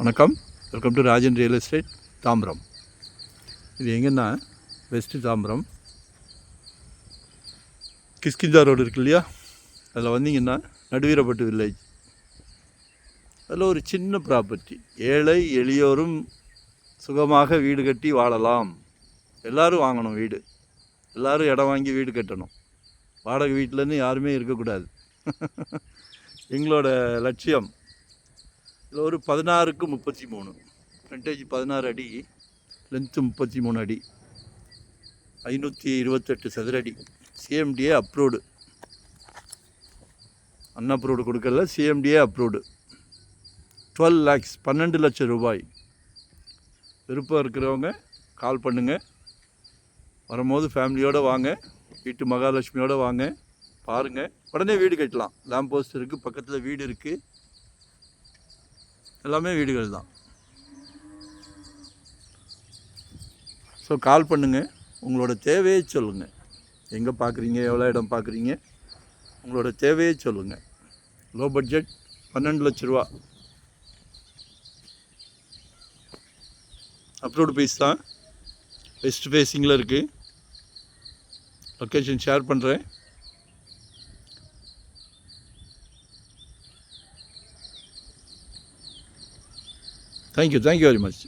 வணக்கம், welcome to Rajan real estate Tambaram. இது எங்கன்னா வெஸ்ட்டு தாம்பரம் கிஷ்கிந்தா ரோடு இருக்கு இல்லையா, அதில் வந்தீங்கன்னா நடுவீரப்பட்டு வில்லேஜ். அதில் ஒரு சின்ன ப்ராப்பர்ட்டி, ஏழை எளியோரும் சுகமாக வீடு கட்டி வாழலாம். எல்லோரும் வாங்கணும் வீடு, எல்லோரும் இடம் வாங்கி வீடு கட்டணும். வாடகை வீட்டிலேருந்து யாருமே இருக்கக்கூடாது. எங்களோட லட்சியம். இதில் ஒரு 16க்கு 33 ஃப்ரண்டேஜ் 16 அடி, லென்த்து 33 அடி, 528 சதுரடி. சிஎம்டிஏ அப்ரூவ்டு, அன்அப்ரூவ்டு கொடுக்கல, சிஎம்டிஏ அப்ரூவ்டு. 12 lakhs, 12 லட்சம் ரூபாய். விருப்பம் இருக்கிறவங்க கால் பண்ணுங்கள். வரும்போது ஃபேமிலியோடு வாங்க, வீட்டு மகாலட்சுமியோடு வாங்க, பாருங்கள். உடனே வீடு கட்டலாம். லேம்ப் போஸ்ட் இருக்குது, பக்கத்தில் வீடு இருக்குது, எல்லாமே வீடுகள் தான். ஸோ கால் பண்ணுங்கள், உங்களோட தேவையை சொல்லுங்கள். எங்கே பார்க்குறீங்க, எவ்வளோ இடம் பார்க்குறீங்க, உங்களோட தேவையை சொல்லுங்கள். லோ பட்ஜெட் 12 லட்ச ரூபா. அப்ரூவ்டு பீஸ் தான், வெஸ்ட் ஃபேஸிங்கில் இருக்குது. லொக்கேஷன் ஷேர் பண்ணுறேன். Thank you very much.